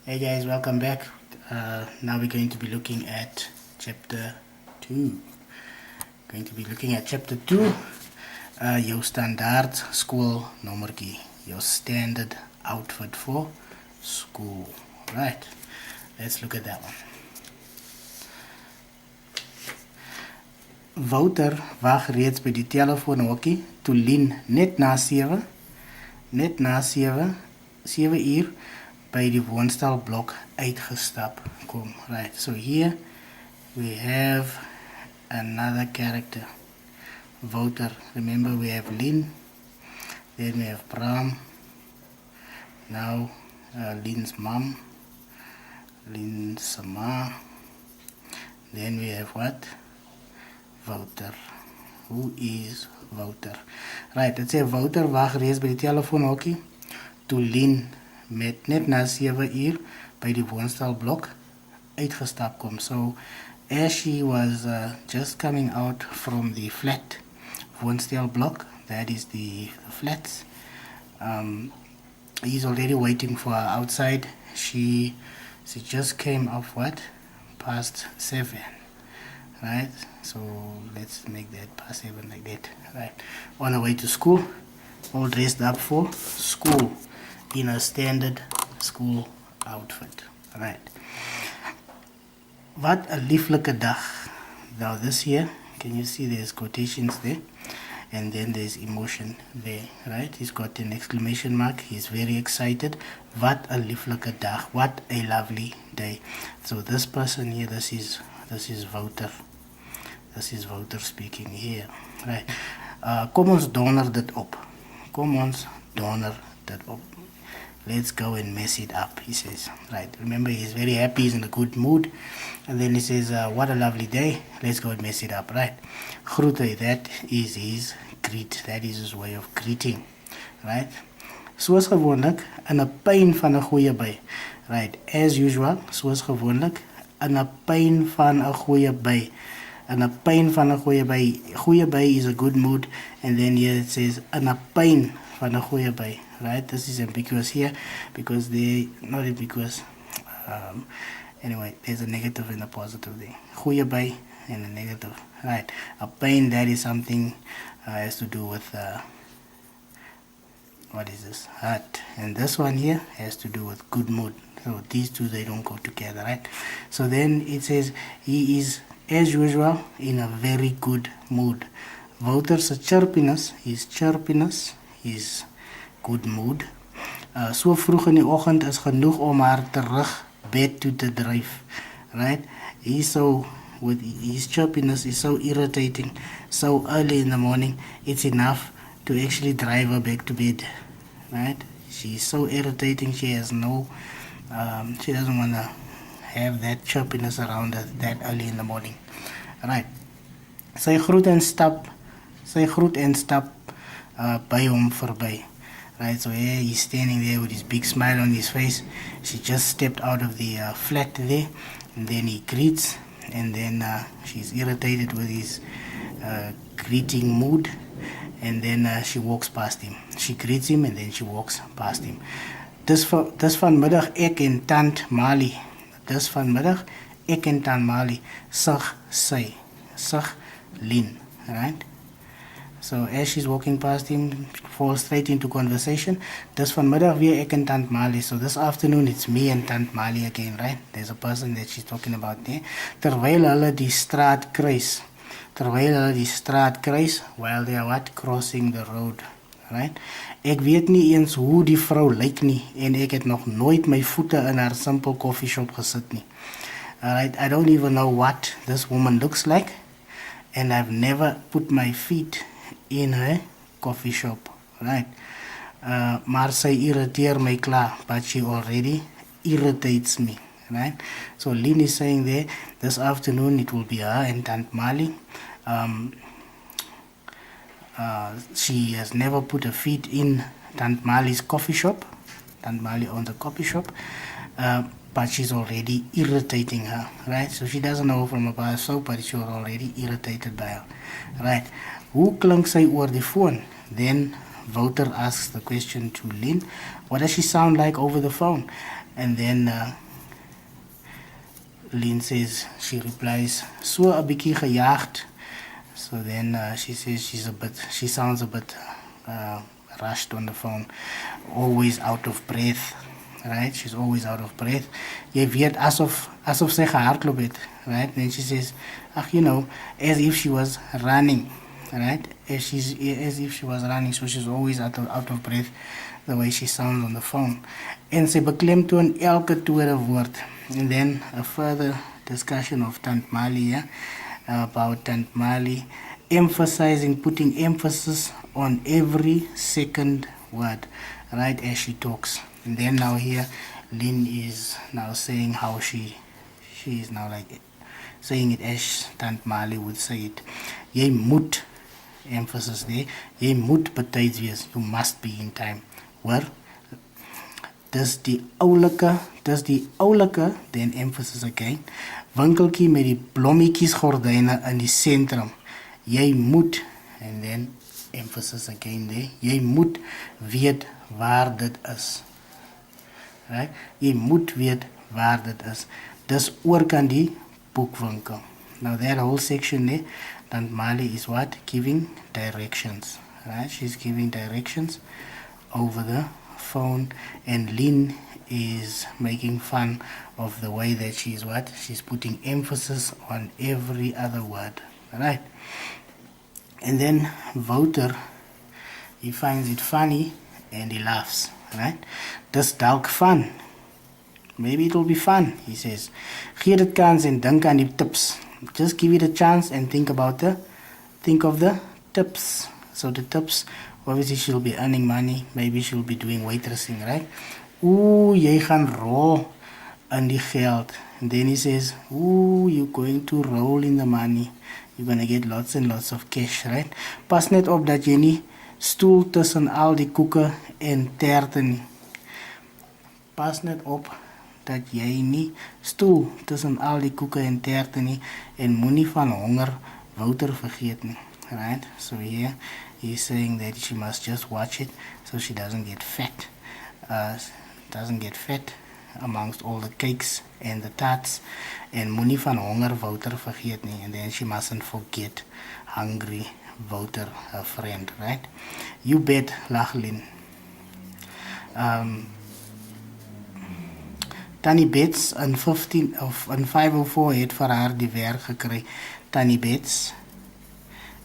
Hey guys, welcome back. Now we're going to be looking at chapter 2. Your standaard school nommertjie. Your standard outfit for school. Right, let's look at that one. Wouter wag reeds by die telefoonhokkie toe Lien net na 7 uur by die woonstelblok uitgestap kom. Right, so here we have another character, Wouter. Remember, we have Lien, then we have Bram, now Lien's mom, Lien's ma, then we have what? Wouter. Who is Wouter? Right, dit sê Wouter wag reeds by die telefoonhokkie toe Lien met net na 7 uur by die woonstelblok uitgestap kom. So as she was just coming out from the flat woonstelblok, that is the flats, he's already waiting for her outside. She just came off what? Past 7. Right, so let's make that past 7 like that. Right, on her way to school, all dressed up for school in a standard school outfit. Right, wat 'n lieflike dag. Now this here, can you see there's quotations there, and then there's emotion there. Right, he's got an exclamation mark. He's very excited. Wat 'n lieflike dag. What a lovely day. So this person here, this is Wouter. This is Wouter speaking here. Right. Kom ons donder dit op. Kom ons donder dit op. Let's go and mess it up, he says. Right. Remember, he's very happy, he's in a good mood. And then he says, what a lovely day. Let's go and mess it up. Right. Groete, that is his greet. That is his way of greeting. Right. Soos gewoonlik, in 'n pyn van 'n goeie by. Right. As usual, soos gewoonlik, in 'n pyn van 'n goeie by. And a pain van 'n goeie by. Goeie by is a good mood, and then here it says and a pain van 'n goeie by. Right, this is ambiguous here because they not ambiguous. Anyway, there's a negative and a positive there. Goeie by and a negative. Right, a pain, that is something has to do with what is this? Heart, and this one here has to do with good mood. So these two, they don't go together, right? So then it says he is, as usual, in a very good mood. Wouter's chirpiness, his good mood. So vroeg in die oggend is genoeg om haar terug bed toe te dryf. Right? He's so, with his chirpiness is so irritating. So early in the morning, it's enough to actually drive her back to bed. Right? She's so irritating. She has no, she doesn't want to have that chirpiness around her that early in the morning. Right. Sy groet en stap by hom verby. Right, so here he's standing there with his big smile on his face. She just stepped out of the flat there, and then he greets, and then she's irritated with his greeting mood, and then she walks past him. She greets him, and then she walks past him. Dis vanmiddag ek en tant Mali. Dis vanmiddag ek en tant Mali sug Lien, right? So as she's walking past him, falls straight into conversation. Dis vanmiddag weer ek en tant Mali. So this afternoon it's me and tant Mali again, right? There's a person that she's talking about there. Terwyl hulle die straat kruis, while they are what? Crossing the road, right? Ek weet nie eens hoe die vrou lyk nie, en ek het nog nooit my voete in haar simple coffee shop gesit nie. Alright, I don't even know what this woman looks like, and I've never put my feet in her coffee shop, right? Maar sy irriteer my klaar, but she already irritates me, right? So Lien is saying there, this afternoon it will be her and Tant Mali. She has never put her feet in Tant Mali's coffee shop. Tant Mali owns a coffee shop, but she's already irritating her, right? So she doesn't know from a bar soap, but she was already irritated by her, right? Hoe klink sy oor die phone? Then Wouter asks the question to Lien, what does she sound like over the phone? And then Lien says, she replies, so 'n bietjie gejaagd. So then she says she sounds a bit rushed on the phone, always out of breath, right? She's always out of breath. Jy weet asof sy gehardloop het, right? Then she says, you know, as if she was running, right? As if she was running, so she's always out of breath, the way she sounds on the phone. En sy beklemtoon elke tweede woord. And then a further discussion of Tant Mali, yeah? About Tant Mali emphasizing, putting emphasis on every second word, right, as she talks. And then now here, Lien is now saying how she is now like saying it as Tant Mali would say it. Jy moet, emphasis there, jy moet betyds wees, you must be in time. Hoor, dis die oulike, then emphasis again, winkeltjie met die blommetjies gordyne in die sentrum. Jy moet, and then emphasis again there, jy moet weet waar dit is. Right? Jy moet weet waar dit is. Dis oorkant die boekwinkel. Now that whole section there, Tant Mali is what? Giving directions. Right? She's giving directions over the phone, and Lien is making fun of the way that she's what? She's putting emphasis on every other word. Right? And then Wouter, he finds it funny and he laughs. Right? Dis dalk fun. Maybe it'll be fun, he says. Gee dit kans en dink aan die tips. Just give it a chance and think of the tips. So the tips, obviously she'll be earning money. Maybe she'll be doing waitressing, right? Ooh, jy gaan rol in die geld. And then he says, ooh, you're going to roll in the money. You're going to get lots and lots of cash, right? Pas net op dat jy nie stoel tussen al die koeke en terte nie. Pas net op dat jy nie stoel tussen al die koeke en terte nie, en moenie van honger Wouter vergeet nie. Right? So here he's saying that she must just watch it so she doesn't get fat. Amongst all the cakes and the tarts, en moenie van honger Wouter vergeet nie. And then she mustn't forget hungry Wouter, her friend, right? You bet, lag Lien. Tannie Bets in 504 het vir haar die werk gekry. Tannie Bets,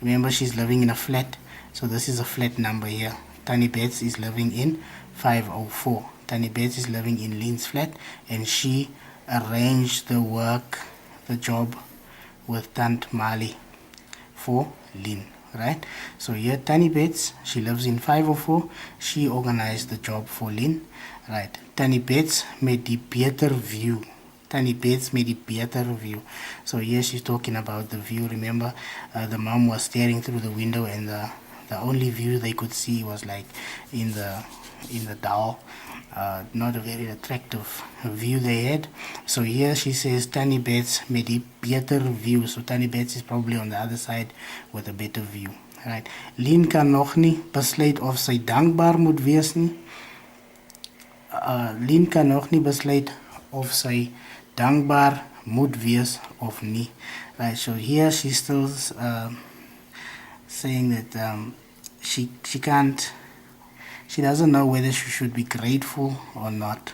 remember she's living in a flat, so this is a flat number here. Tannie Bets is living in 504. Tannie Bets is living in Lien's flat, and she arranged the job with Tant Mali for Lien, right? So here Tannie Bets, she lives in 504, she organized the job for Lien, right? Tannie Bets met die beter view. Tannie Bets met die beter view. So here she's talking about the view. Remember, the mom was staring through the window, and the only view they could see was like in the dal. Not a very attractive view they had. So here she says Tannie Bets met die beter view. So Tannie Bets is probably on the other side with a better view. Right? Lien kan nog nie besluit of sy dankbaar moet wees nie. Lien kan nog nie besluit of sy dankbaar moet wees of nie. Right? So here she's still saying that she can't. She doesn't know whether she should be grateful or not.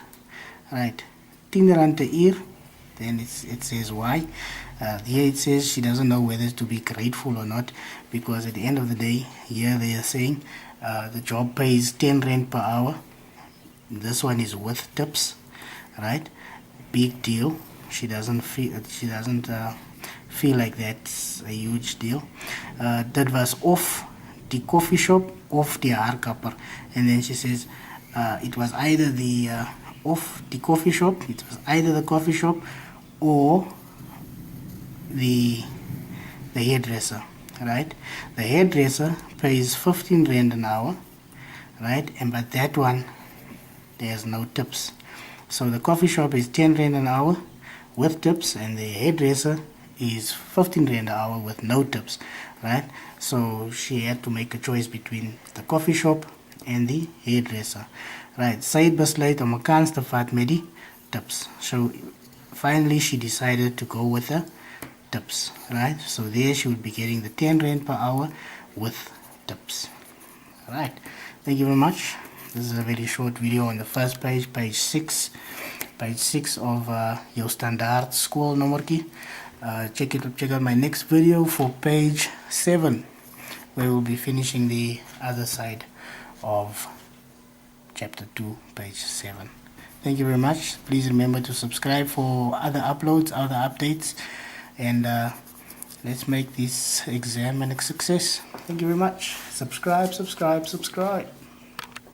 Right? 10 rand per uur. Then it says why. Here it says she doesn't know whether to be grateful or not, because at the end of the day, here they are saying the job pays 10 rand per hour. This one is with tips, right? Big deal. She doesn't feel like that's a huge deal. That was off the coffee shop, off the haarkapper. And then she says it was either the off the coffee shop, it was either the coffee shop or the hairdresser, right? The hairdresser pays 15 rand an hour, right? And but that one, there's no tips. So the coffee shop is 10 rand an hour with tips, and the hairdresser is 15 rand an hour with no tips, right? So she had to make a choice between the coffee shop and the hairdresser, right? Sy het besluit om 'n kans te vat met die tips. So finally she decided to go with the tips, right? So there she would be getting the 10 Rand per hour with tips. Alright, thank you very much. This is a very short video on the first page, page 6 of your standaard school nommertjie. Check out my next video for page 7, where we'll be finishing the other side of chapter 2, page 7. Thank you very much. Please remember to subscribe for other uploads, other updates, and let's make this exam a success. Thank you very much. Subscribe.